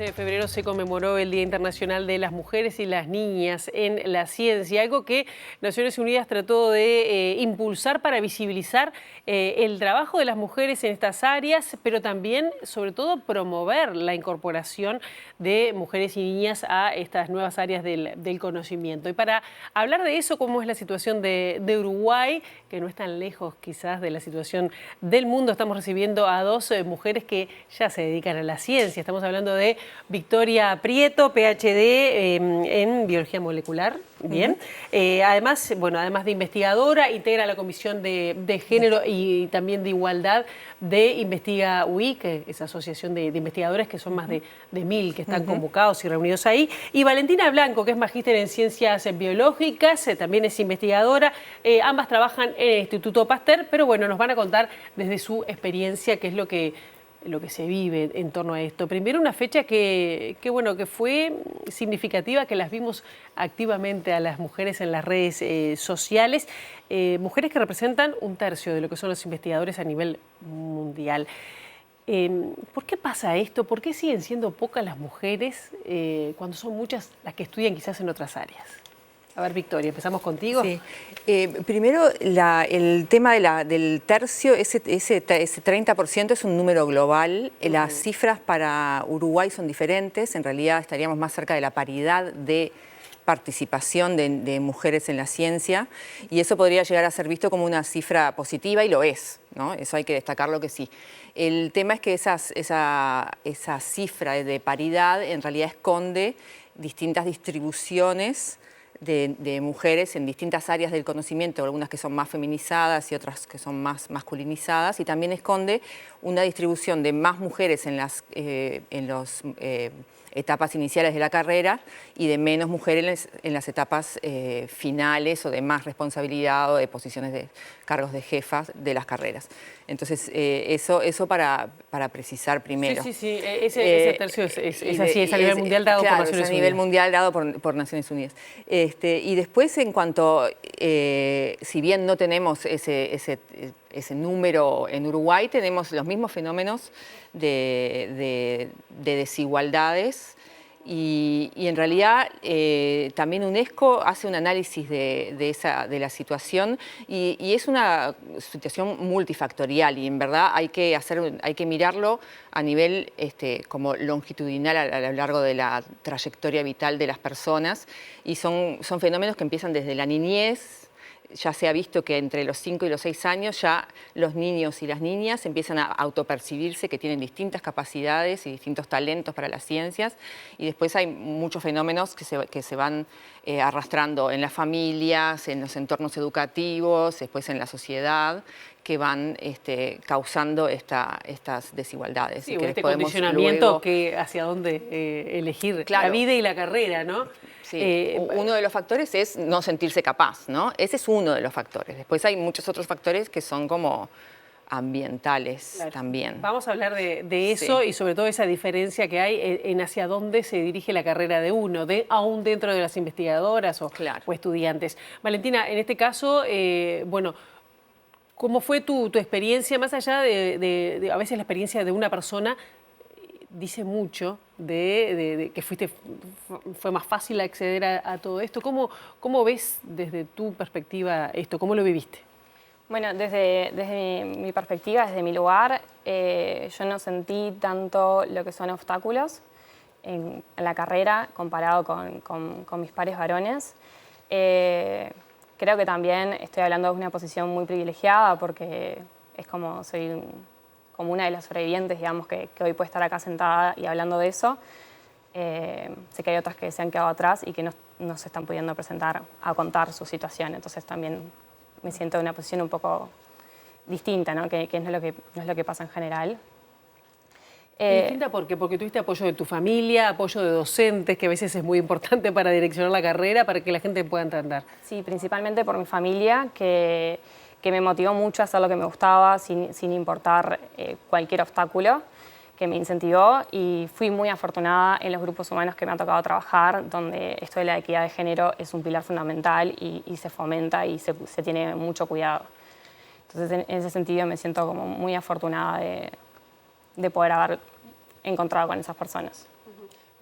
14 de febrero se conmemoró el Día Internacional de las Mujeres y las Niñas en la Ciencia, algo que Naciones Unidas trató de impulsar para visibilizar el trabajo de las mujeres en estas áreas, pero también, sobre todo, promover la incorporación de mujeres y niñas a estas nuevas áreas del conocimiento. Y para hablar de eso, cómo es la situación de Uruguay, que no es tan lejos quizás de la situación del mundo, estamos recibiendo a dos mujeres que ya se dedican a la ciencia. Estamos hablando de Victoria Prieto, PhD en Biología Molecular. Bien. Además de investigadora, integra la Comisión de Género y también de Igualdad de Investiga UI, que es asociación de investigadores, que son más de 1000 que están convocados y reunidos ahí. Y Valentina Blanco, que es magíster en Ciencias Biológicas, también es investigadora. Ambas trabajan en el Instituto Pasteur, pero bueno, nos van a contar desde su experiencia qué es lo que se vive en torno a esto. Primero, una fecha que fue significativa, que las vimos activamente a las mujeres en las redes sociales, mujeres que representan 1/3 de lo que son los investigadores a nivel mundial. ¿Por qué pasa esto? ¿Por qué siguen siendo pocas las mujeres cuando son muchas las que estudian quizás en otras áreas? A ver, Victoria, empezamos contigo. Sí. Primero, el tema del tercio, ese 30% es un número global. Las cifras para Uruguay son diferentes. En realidad estaríamos más cerca de la paridad de participación de mujeres en la ciencia, y eso podría llegar a ser visto como una cifra positiva, y lo es, ¿no? Eso hay que destacarlo que sí. El tema es que esa cifra de paridad en realidad esconde distintas distribuciones de mujeres en distintas áreas del conocimiento, algunas que son más feminizadas y otras que son más masculinizadas, y también esconde una distribución de más mujeres en las etapas iniciales de la carrera y de menos mujeres en las etapas finales, o de más responsabilidad, o de posiciones de cargos de jefas de las carreras. Entonces, eso para precisar primero. Sí. Ese tercio es así, es a nivel mundial dado por Naciones Unidas. Es a nivel mundial dado por Naciones Unidas. Y después, en cuanto, si bien no tenemos ese número en Uruguay, tenemos los mismos fenómenos de desigualdades, y en realidad también UNESCO hace un análisis de la situación, y es una situación multifactorial, y en verdad hay que mirarlo a nivel como longitudinal a lo largo de la trayectoria vital de las personas, y son fenómenos que empiezan desde la niñez. Ya se ha visto que entre los 5 y los 6 años ya los niños y las niñas empiezan a autopercibirse que tienen distintas capacidades y distintos talentos para las ciencias, y después hay muchos fenómenos que se van arrastrando en las familias, en los entornos educativos, después en la sociedad, que van causando estas desigualdades. Sí, este condicionamiento hacia dónde elegir la vida y la carrera, ¿no? Sí. Uno de los factores es no sentirse capaz, ¿no? Ese es uno de los factores. Después hay muchos otros factores que son como ambientales también. Vamos a hablar de eso, y sobre todo esa diferencia que hay en hacia dónde se dirige la carrera de uno, aún dentro de las investigadoras o estudiantes. Valentina, en este caso, ¿cómo fue tu experiencia? Más allá de a veces la experiencia de una persona dice mucho de que fue más fácil acceder a todo esto. ¿Cómo ves desde tu perspectiva esto? ¿Cómo lo viviste? Bueno, desde mi perspectiva, desde mi lugar, yo no sentí tanto lo que son obstáculos en la carrera comparado con mis pares varones. Creo que también estoy hablando de una posición muy privilegiada, porque es como soy como una de las sobrevivientes, digamos, que hoy puede estar acá sentada y hablando de eso. Sé que hay otras que se han quedado atrás y que no se están pudiendo presentar a contar su situación. Entonces también me siento en una posición un poco distinta, ¿no? Que no es lo que pasa en general. ¿Distinta por qué? Porque tuviste apoyo de tu familia, apoyo de docentes, que a veces es muy importante para direccionar la carrera, para que la gente pueda entender. Sí, principalmente por mi familia, que me motivó mucho a hacer lo que me gustaba sin importar cualquier obstáculo, que me incentivó, y fui muy afortunada en los grupos humanos que me ha tocado trabajar, donde esto de la equidad de género es un pilar fundamental y se fomenta y se tiene mucho cuidado. Entonces, en ese sentido me siento como muy afortunada de poder haber encontrado con esas personas.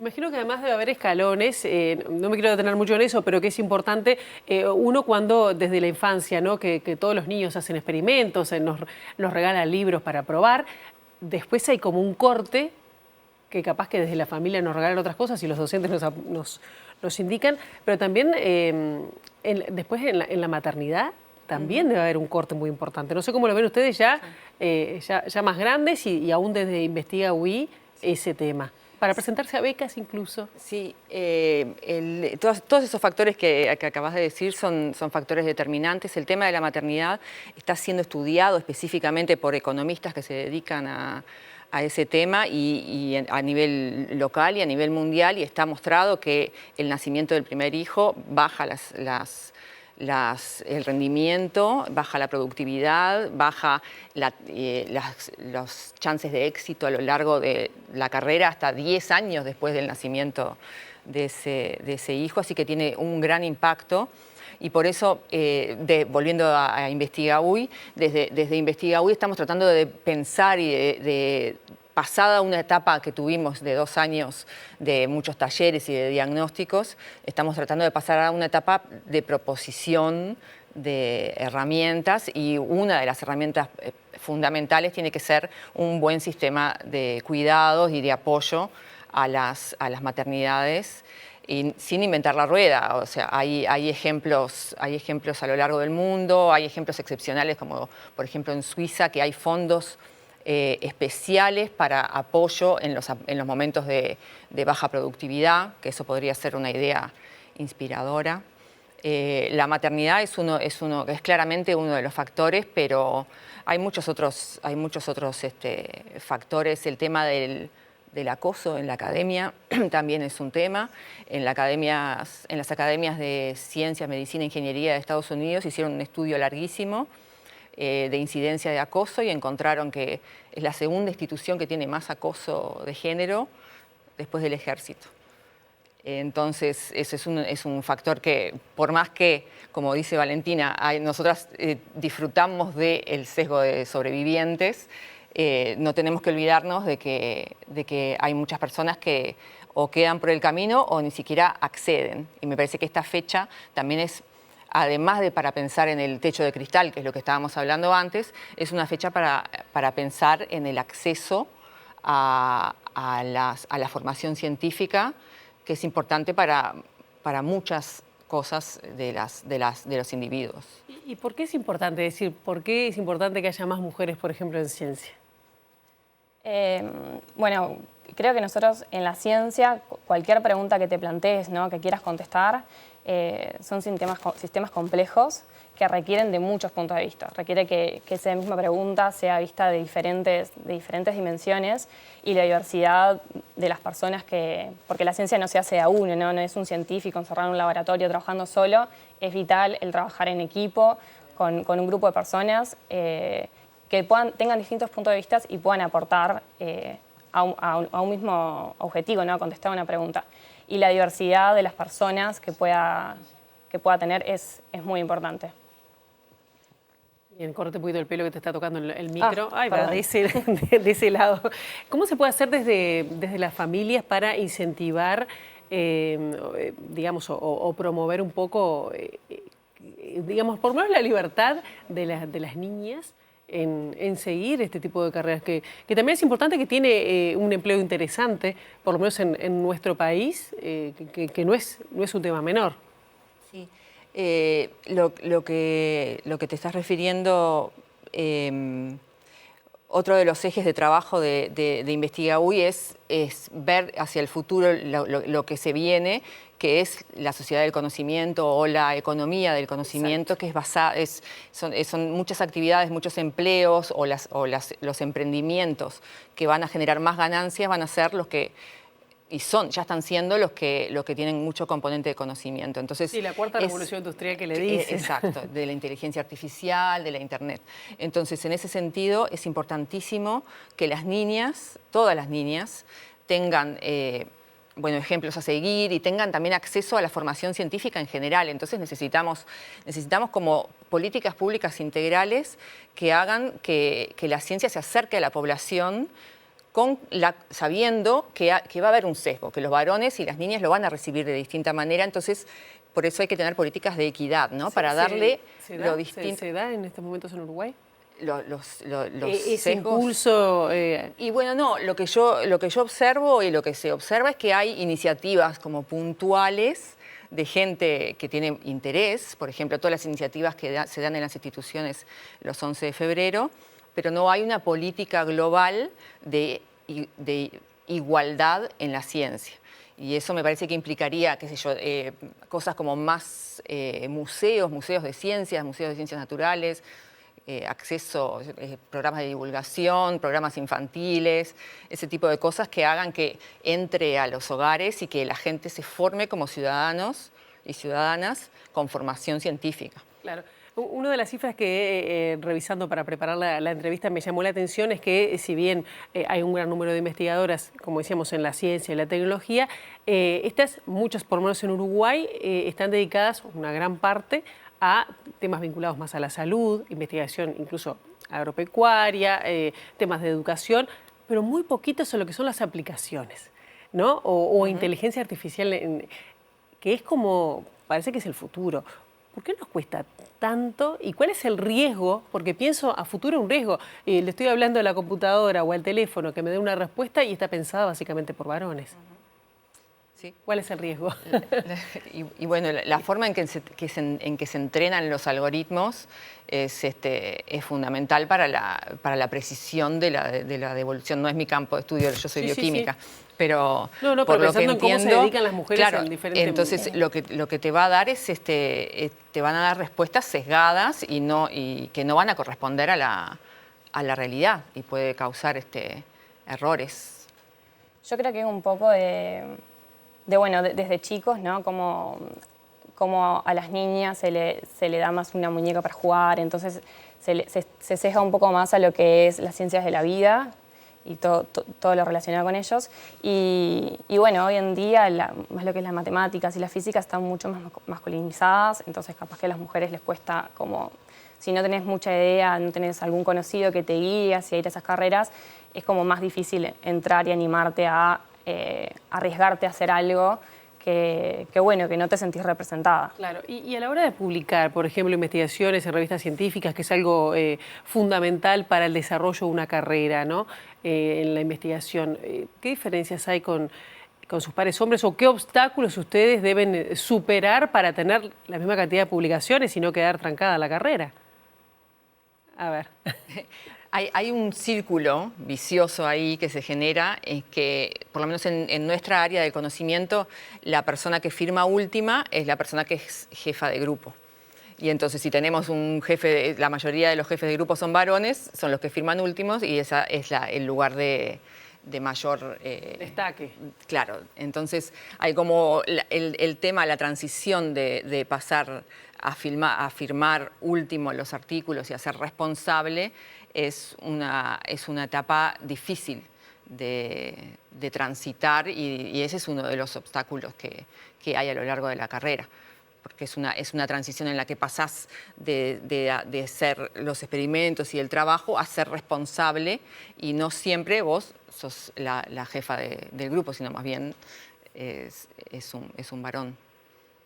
Imagino que además debe haber escalones, no me quiero detener mucho en eso, pero que es importante, uno cuando desde la infancia, ¿no? que todos los niños hacen experimentos, nos regalan libros para probar, después hay como un corte que capaz que desde la familia nos regalan otras cosas y los docentes nos indican, pero también después en la maternidad también debe haber un corte muy importante. No sé cómo lo ven ustedes ya más grandes y aún desde Investiga UI ese tema. Para presentarse a becas incluso. Sí, todos esos factores que acabas de decir son factores determinantes. El tema de la maternidad está siendo estudiado específicamente por economistas que se dedican a ese tema y a nivel local y a nivel mundial, y está mostrado que el nacimiento del primer hijo baja el rendimiento, baja la productividad, baja los chances de éxito a lo largo de la carrera hasta 10 años después del nacimiento de ese hijo, así que tiene un gran impacto. Y por eso, volviendo a Investiga UI, desde Investiga UI estamos tratando de pensar y de pasada una etapa que tuvimos de 2 años de muchos talleres y de diagnósticos, estamos tratando de pasar a una etapa de proposición de herramientas, y una de las herramientas fundamentales tiene que ser un buen sistema de cuidados y de apoyo a las maternidades, y sin inventar la rueda. O sea, hay ejemplos a lo largo del mundo, hay ejemplos excepcionales como por ejemplo en Suiza, que hay fondos especiales para apoyo en los momentos de baja productividad, que eso podría ser una idea inspiradora. La maternidad es claramente uno de los factores, pero hay muchos otros factores. El tema del acoso en la academia también es un tema. En las academias de ciencia, medicina e ingeniería de Estados Unidos hicieron un estudio larguísimo de incidencia de acoso y encontraron que es la segunda institución que tiene más acoso de género después del ejército. Entonces, ese es un factor que, por más que, como dice Valentina, nosotras disfrutamos del sesgo de sobrevivientes, no tenemos que olvidarnos de que hay muchas personas que o quedan por el camino o ni siquiera acceden. Y me parece que esta fecha también es, además de para pensar en el techo de cristal, que es lo que estábamos hablando antes, es una fecha para pensar en el acceso a la formación científica, que es importante para muchas cosas de los individuos. ¿Y por qué es importante? Es decir, ¿por qué es importante que haya más mujeres, por ejemplo, en ciencia? Bueno, creo que nosotros en la ciencia, cualquier pregunta que te plantees, ¿no?, que quieras contestar, son sistemas complejos que requieren de muchos puntos de vista. Requiere que esa misma pregunta sea vista de diferentes dimensiones, y la diversidad de las personas porque la ciencia no se hace a uno, no es un científico encerrado en un laboratorio trabajando solo. Es vital el trabajar en equipo con un grupo de personas que tengan distintos puntos de vista y puedan aportar a un mismo objetivo, ¿no?, a contestar una pregunta. Y la diversidad de las personas que pueda tener es muy importante. Bien, córrete un poquito el pelo que te está tocando el micro. Ay, va, de ese lado. ¿Cómo se puede hacer desde las familias para incentivar, digamos, o promover un poco, digamos, por lo menos la libertad de las niñas en seguir este tipo de carreras, que también es importante, que tiene un empleo interesante, por lo menos en nuestro país, que no es un tema menor? Sí. Lo que te estás refiriendo, otro de los ejes de trabajo de Investiga UI es ver hacia el futuro lo que se viene, que es la sociedad del conocimiento o la economía del conocimiento. Exacto. Que es basada, son muchas actividades, muchos empleos o los emprendimientos que van a generar más ganancias, van a ser los que, ya están siendo los que tienen mucho componente de conocimiento. Entonces, sí, la cuarta revolución industrial que le dicen. Exacto, de la inteligencia artificial, de la internet. Entonces, en ese sentido, es importantísimo que las niñas, todas las niñas, tengan ejemplos a seguir y tengan también acceso a la formación científica en general. Entonces necesitamos como políticas públicas integrales que hagan que la ciencia se acerque a la población sabiendo que va a haber un sesgo, que los varones y las niñas lo van a recibir de distinta manera, entonces por eso hay que tener políticas de equidad, ¿no? Para darle lo distinto. ¿Se da en estos momentos en Uruguay? Los Ese sesgos. impulso. Y bueno, no, lo que yo observo y lo que se observa es que hay iniciativas como puntuales de gente que tiene interés, por ejemplo, todas las iniciativas que se dan en las instituciones los 11 de febrero, pero no hay una política global de igualdad en la ciencia. Y eso me parece que implicaría, qué sé yo, cosas como más museos de ciencias naturales, acceso, programas de divulgación, programas infantiles, ese tipo de cosas que hagan que entre a los hogares y que la gente se forme como ciudadanos y ciudadanas con formación científica. Claro. Una de las cifras que revisando para preparar la entrevista me llamó la atención es que si bien hay un gran número de investigadoras, como decíamos, en la ciencia y la tecnología, estas, muchas, por lo menos en Uruguay, están dedicadas una gran parte a temas vinculados más a la salud, investigación incluso agropecuaria, temas de educación, pero muy poquitos son lo que son las aplicaciones, ¿no? O inteligencia artificial, que es como, parece que es el futuro. ¿Por qué nos cuesta tanto? ¿Y cuál es el riesgo? Porque pienso a futuro un riesgo. Le estoy hablando a la computadora o al teléfono que me dé una respuesta y está pensada básicamente por varones. Sí. ¿Cuál es el riesgo? Y bueno, la forma en que se entrenan los algoritmos es fundamental para la precisión de la devolución. No es mi campo de estudio, yo soy bioquímica. Sí. Pero no, por pero lo que entiendo, en cómo se dedican las mujeres, claro, en diferentes... Entonces lo que te va a dar es te van a dar respuestas sesgadas y que no van a corresponder a la realidad y puede causar errores. Yo creo que es un poco desde chicos, ¿no? Como a las niñas se le da más una muñeca para jugar, entonces se sesga un poco más a lo que es las ciencias de la vida y todo lo relacionado con ellos. Y bueno, hoy en día más lo que es las matemáticas y la física están mucho más masculinizadas, entonces capaz que a las mujeres les cuesta como, si no tenés mucha idea, no tenés algún conocido que te guíe hacia ir a esas carreras, es como más difícil entrar y animarte a arriesgarte a hacer algo que no te sentís representada. Claro, y a la hora de publicar, por ejemplo, investigaciones en revistas científicas, que es algo fundamental para el desarrollo de una carrera, ¿no? En la investigación, ¿qué diferencias hay con sus pares hombres o qué obstáculos ustedes deben superar para tener la misma cantidad de publicaciones y no quedar trancada la carrera? A ver. Hay un círculo vicioso ahí que se genera, es que, por lo menos en nuestra área del conocimiento, la persona que firma última es la persona que es jefa de grupo. Y entonces, si tenemos un jefe, la mayoría de los jefes de grupo son varones, son los que firman últimos y ese es el lugar de mayor... destaque. Claro, entonces hay como el tema, la transición de pasar a firmar último los artículos y a ser responsable, es una etapa difícil de transitar y ese es uno de los obstáculos que hay a lo largo de la carrera, porque es una transición en la que pasás de ser los experimentos y el trabajo a ser responsable y no siempre vos sos la jefa del grupo, sino más bien es un varón.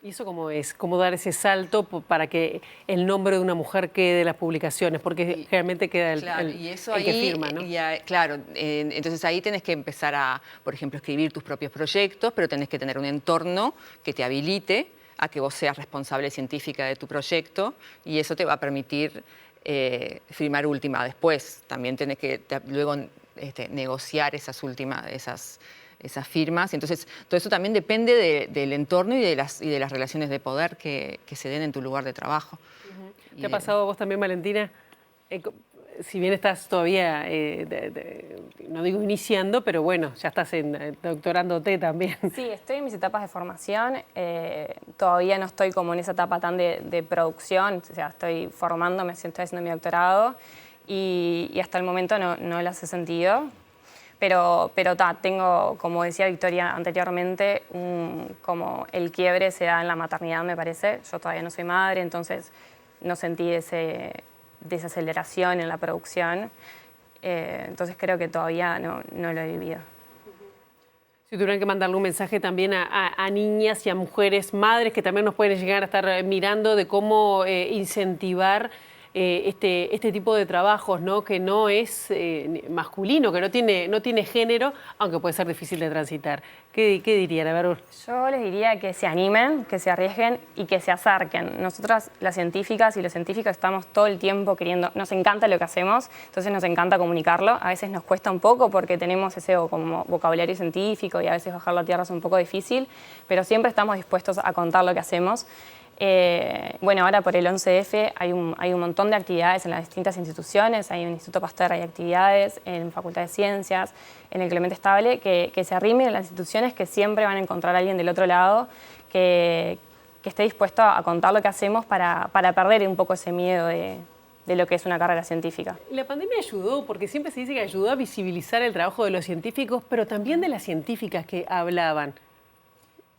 ¿Y eso cómo es? ¿Cómo dar ese salto para que el nombre de una mujer quede en las publicaciones? Porque realmente queda el que firma, ¿no? Claro, entonces ahí tenés que empezar a, por ejemplo, escribir tus propios proyectos, pero tenés que tener un entorno que te habilite a que vos seas responsable científica de tu proyecto y eso te va a permitir firmar última. Después también tenés que luego negociar esas firmas. Entonces, todo eso también depende del entorno y de las relaciones de poder que se den en tu lugar de trabajo. ¿Te ha pasado a vos también, Valentina? Si bien estás todavía, no digo iniciando, pero bueno, ya estás doctorándote también. Sí, estoy en mis etapas de formación. Todavía no estoy como en esa etapa tan de producción, o sea, estoy formándome, estoy haciendo mi doctorado y hasta el momento no las he sentido. Pero tengo, como decía Victoria anteriormente, como el quiebre se da en la maternidad, me parece. Yo todavía no soy madre, entonces no sentí desaceleración en la producción. Entonces creo que todavía no lo he vivido. Si tuvieran que mandarle un mensaje también a niñas y a mujeres, madres que también nos pueden llegar a estar mirando de cómo incentivar este tipo de trabajos, ¿no? Que no es masculino, que no tiene género, aunque puede ser difícil de transitar. ¿Qué dirían? A ver. Yo les diría que se animen, que se arriesguen y que se acerquen. Nosotras, las científicas y los científicos, estamos todo el tiempo queriendo, nos encanta lo que hacemos, entonces nos encanta comunicarlo. A veces nos cuesta un poco porque tenemos ese como vocabulario científico y a veces bajar la tierra es un poco difícil, pero siempre estamos dispuestos a contar lo que hacemos. Bueno, ahora por el 11F hay un montón de actividades en las distintas instituciones, hay en el Instituto Pasteur, hay actividades en Facultad de Ciencias, en el Clemente Estable, que se arrimen a las instituciones, que siempre van a encontrar a alguien del otro lado que esté dispuesto a contar lo que hacemos para perder un poco ese miedo de lo que es una carrera científica. La pandemia ayudó, porque siempre se dice que ayudó a visibilizar el trabajo de los científicos, pero también de las científicas que hablaban.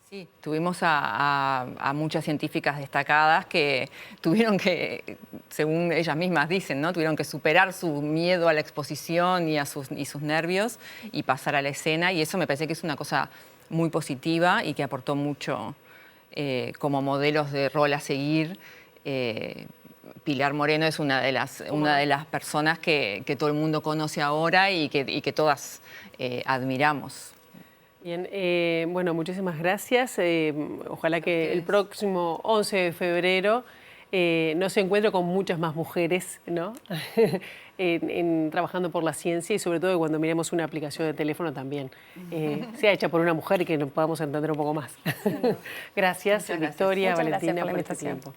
Sí, tuvimos a muchas científicas destacadas que tuvieron que, según ellas mismas dicen, ¿no? Tuvieron que superar su miedo a la exposición y sus nervios y pasar a la escena, y eso me parece que es una cosa muy positiva y que aportó mucho como modelos de rol a seguir. Pilar Moreno es una de las personas que todo el mundo conoce ahora y que todas admiramos. Bien, bueno, muchísimas gracias. Ojalá que el próximo 11 de febrero nos encuentre con muchas más mujeres, ¿no? Trabajando por la ciencia y sobre todo cuando miremos una aplicación de teléfono también sea hecha por una mujer y que nos podamos entender un poco más. Gracias, Victoria, Valentina, por este tiempo.